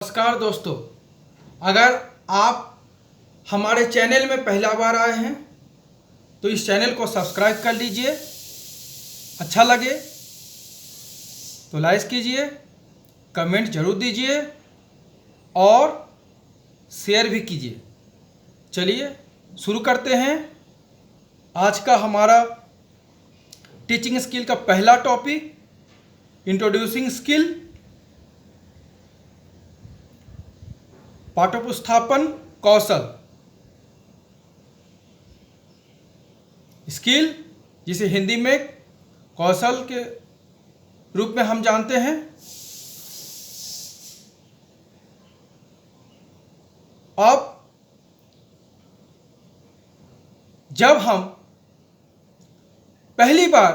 नमस्कार दोस्तों, अगर आप हमारे चैनल में पहला बार आए हैं तो इस चैनल को सब्सक्राइब कर लीजिए। अच्छा लगे तो लाइक कीजिए, कमेंट जरूर दीजिए और शेयर भी कीजिए। चलिए शुरू करते हैं। आज का हमारा टीचिंग स्किल का पहला टॉपिक इंट्रोड्यूसिंग स्किल, पाठोपस्थापन कौशल। स्किल जिसे हिंदी में कौशल के रूप में हम जानते हैं। अब जब हम पहली बार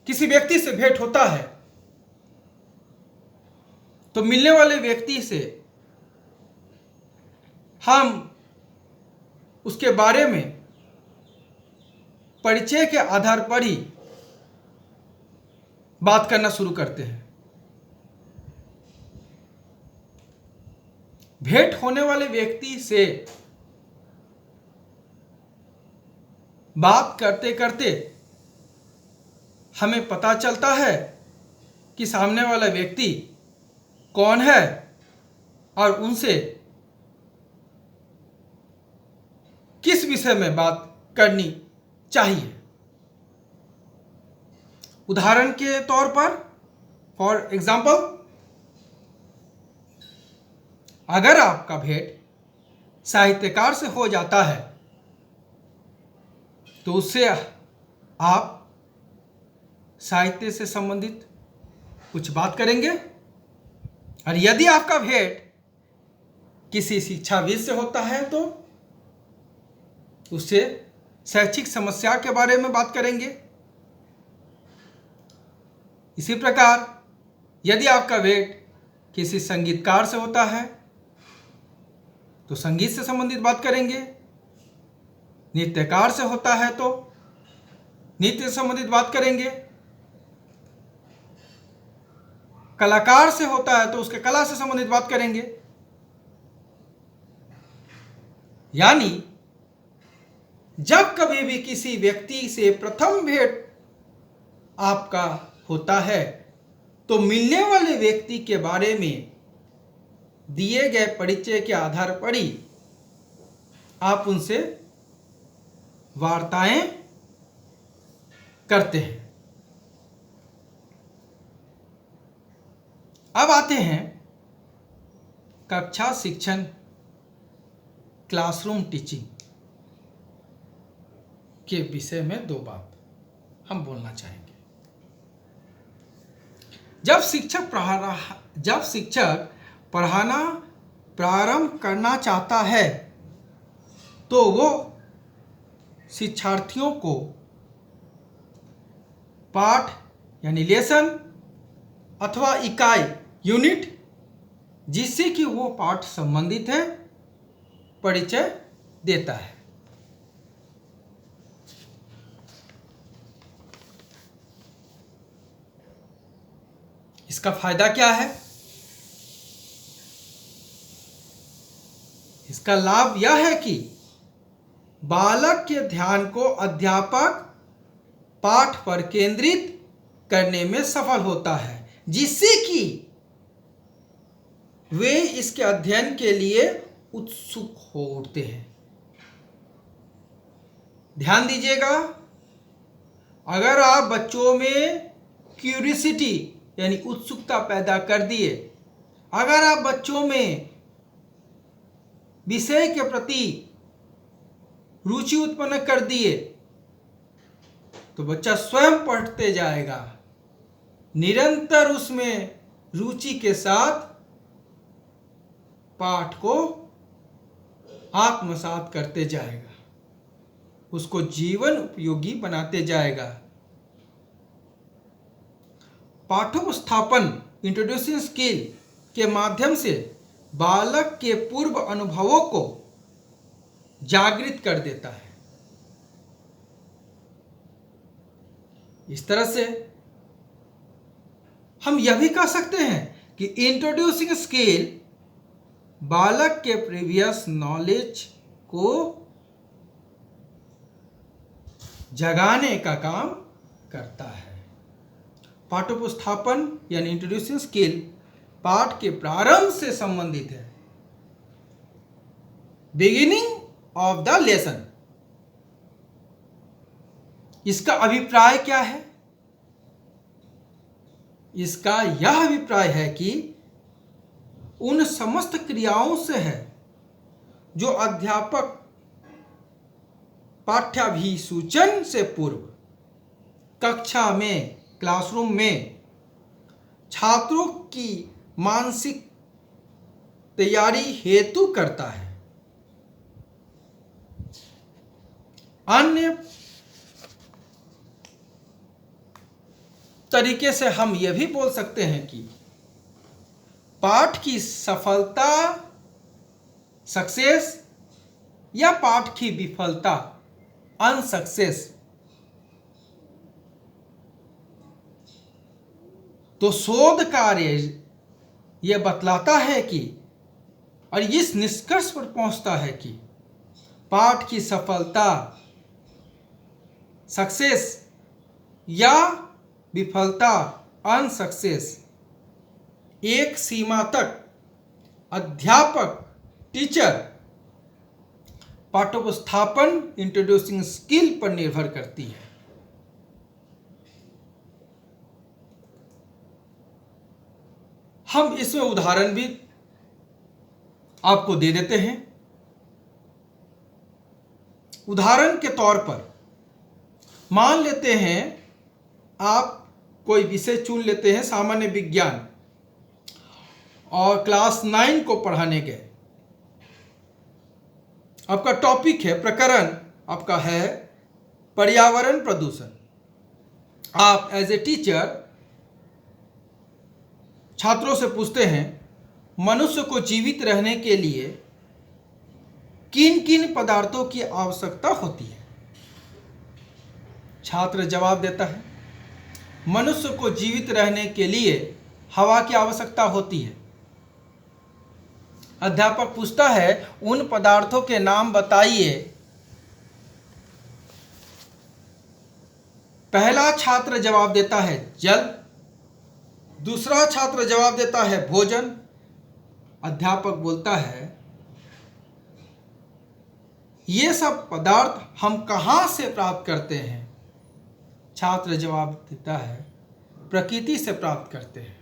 किसी व्यक्ति से भेंट होता है तो मिलने वाले व्यक्ति से हम उसके बारे में परिचय के आधार पर ही बात करना शुरू करते हैं। भेंट होने वाले व्यक्ति से बात करते करते हमें पता चलता है कि सामने वाला व्यक्ति कौन है और उनसे किस विषय में बात करनी चाहिए। उदाहरण के तौर पर, फॉर एग्जाम्पल, अगर आपका भेंट साहित्यकार से हो जाता है तो उससे आप साहित्य से संबंधित कुछ बात करेंगे। और यदि आपका भेंट किसी शिक्षाविद से होता है तो उससे शैक्षिक समस्या के बारे में बात करेंगे। इसी प्रकार यदि आपका भेंट किसी संगीतकार से होता है तो संगीत से संबंधित बात करेंगे। नृत्यकार से होता है तो नृत्य से संबंधित बात करेंगे। कलाकार से होता है तो उसके कला से संबंधित बात करेंगे। यानी जब कभी भी किसी व्यक्ति से प्रथम भेंट आपका होता है तो मिलने वाले व्यक्ति के बारे में दिए गए परिचय के आधार पर ही आप उनसे वार्ताएं करते हैं। अब आते हैं कक्षा शिक्षण, क्लासरूम टीचिंग के विषय में दो बात हम बोलना चाहेंगे। जब शिक्षक पढ़ाना प्रारंभ करना चाहता है तो वो शिक्षार्थियों को पाठ यानी लेसन अथवा इकाई यूनिट जिससे कि वो पाठ संबंधित है परिचय देता है। इसका फायदा क्या है? इसका लाभ यह है कि बालक के ध्यान को अध्यापक पाठ पर केंद्रित करने में सफल होता है, जिससे कि वे इसके अध्ययन के लिए उत्सुक हो उठते हैं। ध्यान दीजिएगा, अगर आप बच्चों में क्यूरियोसिटी यानी उत्सुकता पैदा कर दिए, अगर आप बच्चों में विषय के प्रति रुचि उत्पन्न कर दिए तो बच्चा स्वयं पढ़ते जाएगा, निरंतर उसमें रुचि के साथ पाठ को आत्मसात करते जाएगा, उसको जीवन उपयोगी बनाते जाएगा। पाठोपस्थापन इंट्रोड्यूसिंग स्किल के माध्यम से बालक के पूर्व अनुभवों को जागृत कर देता है। इस तरह से हम यह भी कह सकते हैं कि इंट्रोड्यूसिंग स्किल बालक के प्रीवियस नॉलेज को जगाने का काम करता है। पाठोपस्थापन यानी इंट्रोड्यूसिंग स्किल पाठ के प्रारंभ से संबंधित है, बिगिनिंग ऑफ द लेसन। इसका अभिप्राय क्या है? इसका यह अभिप्राय है कि उन समस्त क्रियाओं से है जो अध्यापक पाठ्याभिसूचन से पूर्व कक्षा में, क्लासरूम में छात्रों की मानसिक तैयारी हेतु करता है। अन्य तरीके से हम यह भी बोल सकते हैं कि पाठ की सफलता, सक्सेस, या पाठ की विफलता, अनसक्सेस, तो शोध कार्य यह बतलाता है कि और इस निष्कर्ष पर पहुंचता है कि पाठ की सफलता, सक्सेस या विफलता, अनसक्सेस, एक सीमा तक अध्यापक, टीचर पाठोपस्थापन इंट्रोड्यूसिंग स्किल पर निर्भर करती है। हम इसमें उदाहरण भी आपको दे देते हैं। उदाहरण के तौर पर मान लेते हैं आप कोई विषय चुन लेते हैं, सामान्य विज्ञान, और क्लास 9 को पढ़ाने गए। आपका टॉपिक है, प्रकरण आपका है पर्यावरण प्रदूषण। आप एज ए टीचर छात्रों से पूछते हैं, मनुष्य को जीवित रहने के लिए किन किन पदार्थों की आवश्यकता होती है? छात्र जवाब देता है, मनुष्य को जीवित रहने के लिए हवा की आवश्यकता होती है। अध्यापक पूछता है, उन पदार्थों के नाम बताइए। पहला छात्र जवाब देता है जल, दूसरा छात्र जवाब देता है भोजन। अध्यापक बोलता है, ये सब पदार्थ हम कहां से प्राप्त करते हैं? छात्र जवाब देता है, प्रकृति से प्राप्त करते हैं।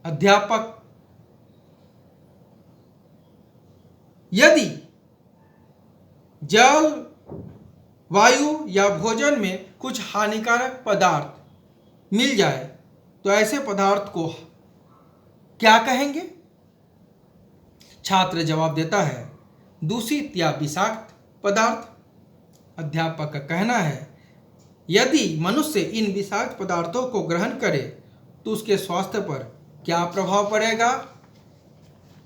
अध्यापक, यदि जल, वायु या भोजन में कुछ हानिकारक पदार्थ मिल जाए तो ऐसे पदार्थ को क्या कहेंगे? छात्र जवाब देता है, दूषित या विषाक्त पदार्थ। अध्यापक का कहना है, यदि मनुष्य इन विषाक्त पदार्थों को ग्रहण करे तो उसके स्वास्थ्य पर क्या प्रभाव पड़ेगा?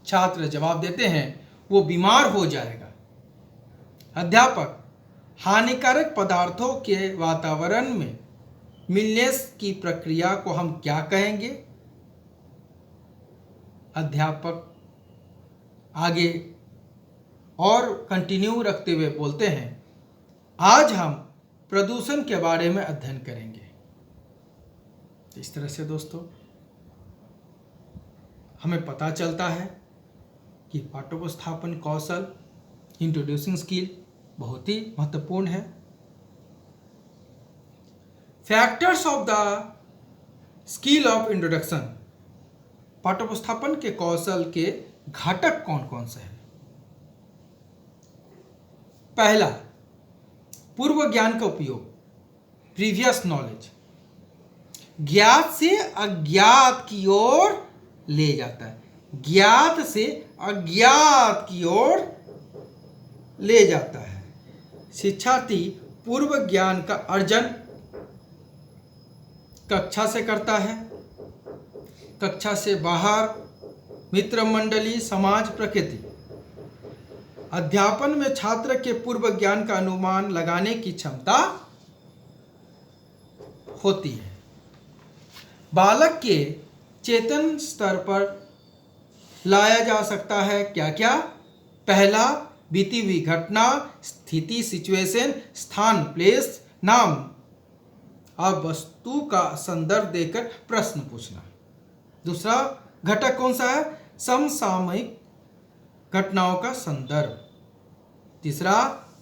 छात्र जवाब देते हैं, वो बीमार हो जाएगा। अध्यापक, हानिकारक पदार्थों के वातावरण में मिलने की प्रक्रिया को हम क्या कहेंगे? अध्यापक आगे और कंटिन्यू रखते हुए बोलते हैं, आज हम प्रदूषण के बारे में अध्ययन करेंगे। इस तरह से दोस्तों हमें पता चलता है कि पाठोपस्थापन कौशल, इंट्रोड्यूसिंग स्किल बहुत ही महत्वपूर्ण है। Factors of the skill of introduction, पाठोपस्थापन के कौशल के घटक कौन कौन से हैं? पहला, पूर्व ज्ञान का उपयोग, प्रीवियस नॉलेज, ज्ञात से अज्ञात की ओर ले जाता है। ज्ञात से अज्ञात की ओर ले जाता है। शिक्षार्थी पूर्व ज्ञान का अर्जन कक्षा से करता है। कक्षा से बाहर मित्र मंडली, समाज, प्रकृति। अध्यापन में छात्र के पूर्व ज्ञान का अनुमान लगाने की क्षमता होती है। बालक के चेतन स्तर पर लाया जा सकता है क्या क्या? पहला, बीती हुई घटना, स्थिति, सिचुएशन, स्थान, प्लेस, नाम। अब वस्तु का संदर्भ देकर प्रश्न पूछना। दूसरा घटक कौन सा है? समसामयिक घटनाओं का संदर्भ। तीसरा,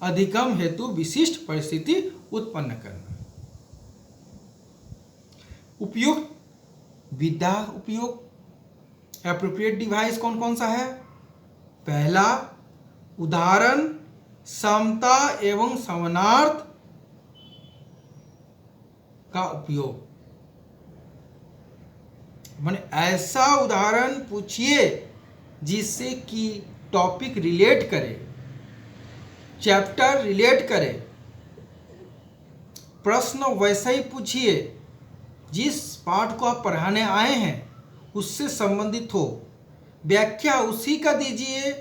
अधिगम हेतु विशिष्ट परिस्थिति उत्पन्न करना। उपयुक्त विधा उपयोग, एप्रोप्रिएट डिवाइस कौन कौन सा है? पहला, उदाहरण, समता एवं समानार्थ का उपयोग। माने ऐसा उदाहरण पूछिए जिससे कि टॉपिक रिलेट करे, चैप्टर रिलेट करे। प्रश्न वैसा ही पूछिए जिस पाठ को आप पढ़ाने आए हैं उससे संबंधित हो। व्याख्या उसी का दीजिए,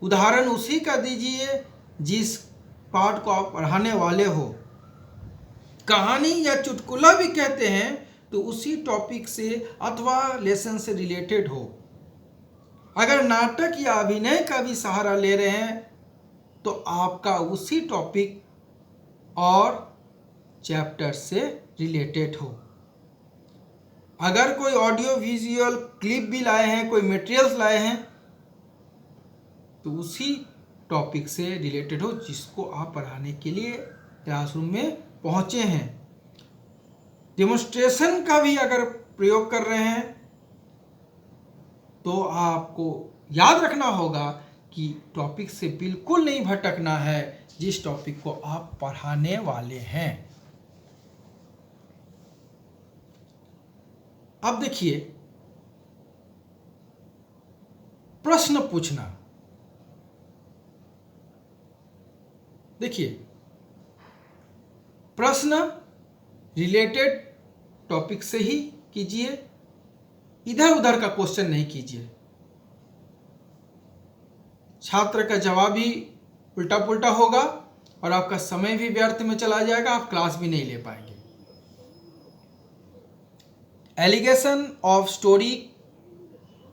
उदाहरण उसी का दीजिए जिस पाठ को आप पढ़ाने वाले हो। कहानी या चुटकुला भी कहते हैं तो उसी टॉपिक से अथवा लेसन से रिलेटेड हो। अगर नाटक या अभिनय का भी सहारा ले रहे हैं तो आपका उसी टॉपिक और चैप्टर से रिलेटेड हो। अगर कोई ऑडियो विजुअल क्लिप भी लाए हैं, कोई मटेरियल्स लाए हैं तो उसी टॉपिक से रिलेटेड हो जिसको आप पढ़ाने के लिए क्लासरूम में पहुंचे हैं। डेमोन्स्ट्रेशन का भी अगर प्रयोग कर रहे हैं तो आपको याद रखना होगा कि टॉपिक से बिल्कुल नहीं भटकना है जिस टॉपिक को आप पढ़ाने वाले हैं। अब देखिए, प्रश्न पूछना। देखिए, प्रश्न रिलेटेड टॉपिक से ही कीजिए, इधर उधर का क्वेश्चन नहीं कीजिए। छात्र का जवाब ही उल्टा पुल्टा होगा और आपका समय भी व्यर्थ में चला जाएगा, आप क्लास भी नहीं ले पाएंगे। एलिगेशन ऑफ स्टोरी,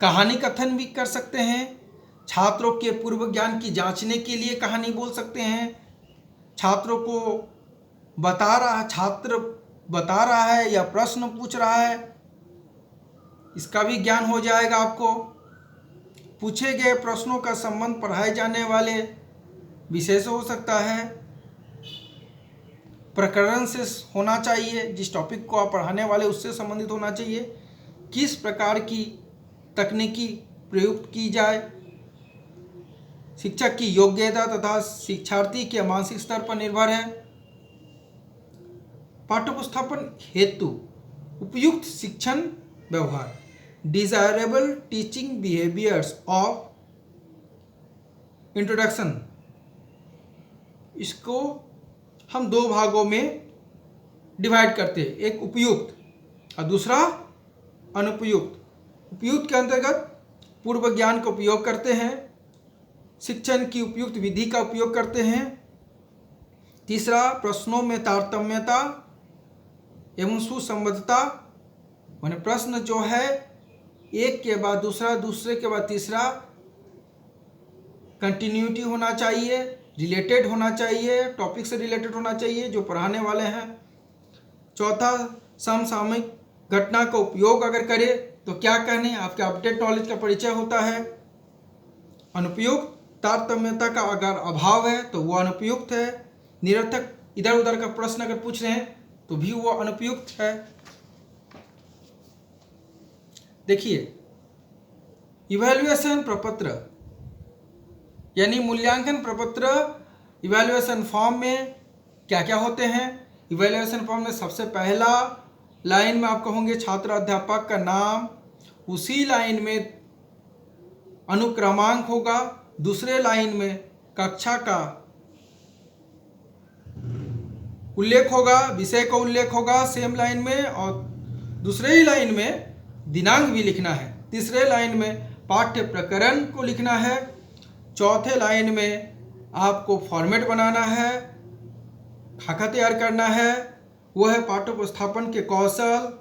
कहानी कथन भी कर सकते हैं। छात्रों के पूर्व ज्ञान की जांचने के लिए कहानी बोल सकते हैं। छात्रों को छात्र बता रहा है या प्रश्न पूछ रहा है, इसका भी ज्ञान हो जाएगा आपको। पूछे गए प्रश्नों का संबंध पढ़ाए जाने वाले विषय से हो सकता है, प्रकरण से होना चाहिए, जिस टॉपिक को आप पढ़ाने वाले उससे संबंधित होना चाहिए। किस प्रकार की तकनीकी प्रयुक्त की जाए, शिक्षक की योग्यता तथा शिक्षार्थी के मानसिक स्तर पर निर्भर है। पाठ्योपस्थापन हेतु उपयुक्त शिक्षण व्यवहार, desirable teaching behaviours of introduction, इसको हम दो भागों में डिवाइड करते हैं, एक उपयुक्त और दूसरा अनुपयुक्त। उपयुक्त के अंतर्गत पूर्व ज्ञान का उपयोग करते हैं, शिक्षण की उपयुक्त विधि का उपयोग करते हैं। तीसरा, प्रश्नों में तारतम्यता एवं सुसंबद्धता, माने प्रश्न जो है एक के बाद दूसरा, दूसरे के बाद तीसरा, कंटिन्यूटी होना चाहिए, रिलेटेड होना चाहिए, टॉपिक से रिलेटेड होना चाहिए जो पढ़ाने वाले हैं। चौथा, समसामयिक घटना का उपयोग अगर करे तो क्या कहने, आपके अपडेट नॉलेज का परिचय होता है। अनुपयुक्त, तारतम्यता का अगर अभाव है तो वो अनुपयुक्त है। निरर्थक इधर उधर का प्रश्न अगर पूछ रहे हैं तो भी वो अनुपयुक्त है। देखिए, इवैल्यूएशन प्रपत्र यानी मूल्यांकन प्रपत्र इवैल्यूएशन फॉर्म में क्या क्या होते हैं। इवैल्यूएशन फॉर्म में सबसे पहला लाइन में आप कहोगे छात्र अध्यापक का नाम, उसी लाइन में अनुक्रमांक होगा, दूसरे लाइन में कक्षा का उल्लेख होगा, विषय का उल्लेख होगा सेम लाइन में, और दूसरे ही लाइन में दिनांक भी लिखना है। तीसरे लाइन में पाठ्य प्रकरण को लिखना है। चौथे लाइन में आपको फॉर्मेट बनाना है, खाका तैयार करना है, वो है पाठ्योपस्थापन के कौशल।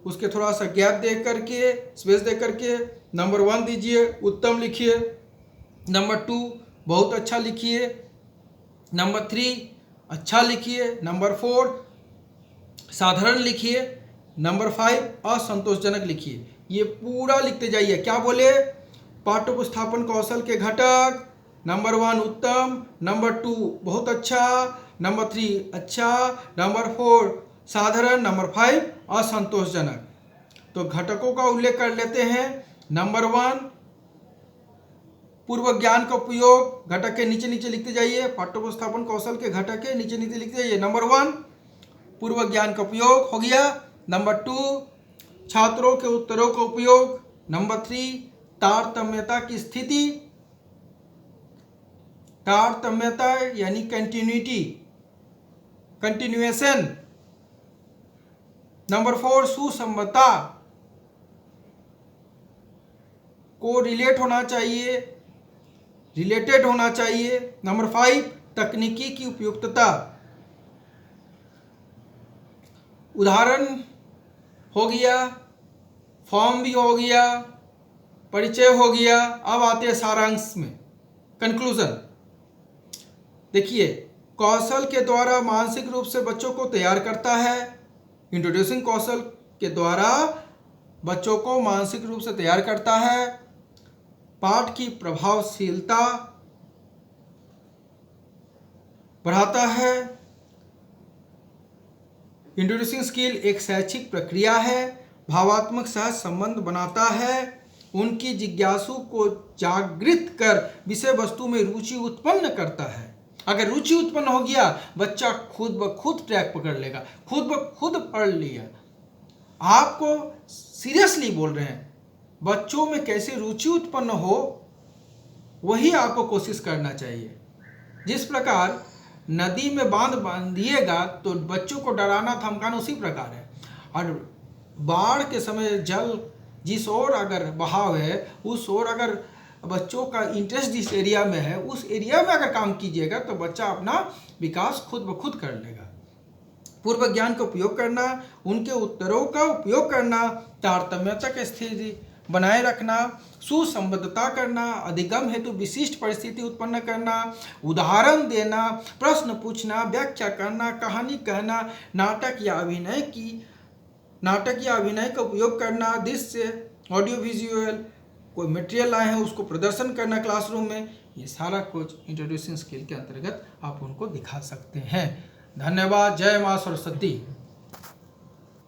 उसके थोड़ा सा गैप दे करके, स्पेस दे करके नंबर 1 दीजिए, उत्तम लिखिए। नंबर 2 बहुत अच्छा लिखिए। नंबर 3 अच्छा लिखिए। नंबर 4 साधारण लिखिए। नंबर 5 असंतोषजनक लिखिए। ये पूरा लिखते जाइए। क्या बोले? पाठ्योपस्थापन कौशल के घटक, नंबर 1 उत्तम, नंबर 2 बहुत अच्छा, नंबर 3 अच्छा, नंबर 4 साधारण, नंबर 5 असंतोषजनक। तो घटकों का उल्लेख कर लेते हैं। नंबर 1 पूर्व ज्ञान का उपयोग, घटक के नीचे नीचे लिखते जाइए। पाठ्योपस्थापन कौशल के घटक के नीचे नीचे लिखते जाइए। नंबर 1 पूर्व ज्ञान का उपयोग हो गया। नंबर 2 छात्रों के उत्तरों का उपयोग। नंबर 3 तारतम्यता की स्थिति, तारतम्यता यानी कंटिन्यूटी, कंटिन्यूएशन। नंबर 4 सुसंबद्धता, को रिलेट होना चाहिए, रिलेटेड होना चाहिए। नंबर 5 तकनीकी की उपयुक्तता, उदाहरण हो गया, फॉर्म भी हो गया, परिचय हो गया। अब आते हैं सारांश में, कंक्लूजन। देखिए, कौशल के द्वारा मानसिक रूप से बच्चों को तैयार करता है। इंट्रोड्यूसिंग कौशल के द्वारा बच्चों को मानसिक रूप से तैयार करता है। पाठ की प्रभावशीलता बढ़ाता है। इंट्रोड्यूसिंग स्किल एक शैक्षिक प्रक्रिया है, भावात्मक सह संबंध बनाता है, उनकी जिज्ञासु को जागृत कर विषय वस्तु में रुचि उत्पन्न करता है। अगर रुचि उत्पन्न हो गया, बच्चा खुद ब खुद ट्रैक पकड़ लेगा, खुद ब खुद पढ़ लिया। आपको सीरियसली बोल रहे हैं, बच्चों में कैसे रुचि उत्पन्न हो वही आपको कोशिश करना चाहिए। जिस प्रकार नदी में बांध बांधिएगा तो बच्चों को डराना धमकाना उसी प्रकार है। और बाढ़ के समय जल जिस ओर अगर बहाव है, उस ओर अगर बच्चों का इंटरेस्ट जिस एरिया में है, उस एरिया में अगर काम कीजिएगा तो बच्चा अपना विकास खुद ब खुद कर लेगा। पूर्व ज्ञान का उपयोग करना, उनके उत्तरों का उपयोग करना, तारतम्यता की स्थिति बनाए रखना, सुसंबद्धता करना, अधिगम हेतु विशिष्ट परिस्थिति उत्पन्न करना, उदाहरण देना, प्रश्न पूछना, व्याख्या करना, कहानी कहना, नाटक या अभिनय का उपयोग करना, दृश्य ऑडियो विजुअल कोई मटेरियल लाए हैं उसको प्रदर्शन करना क्लासरूम में। ये सारा कुछ इंट्रोड्यूसिंग स्किल के अंतर्गत आप उनको दिखा सकते हैं। धन्यवाद। जय मां सरस्वती।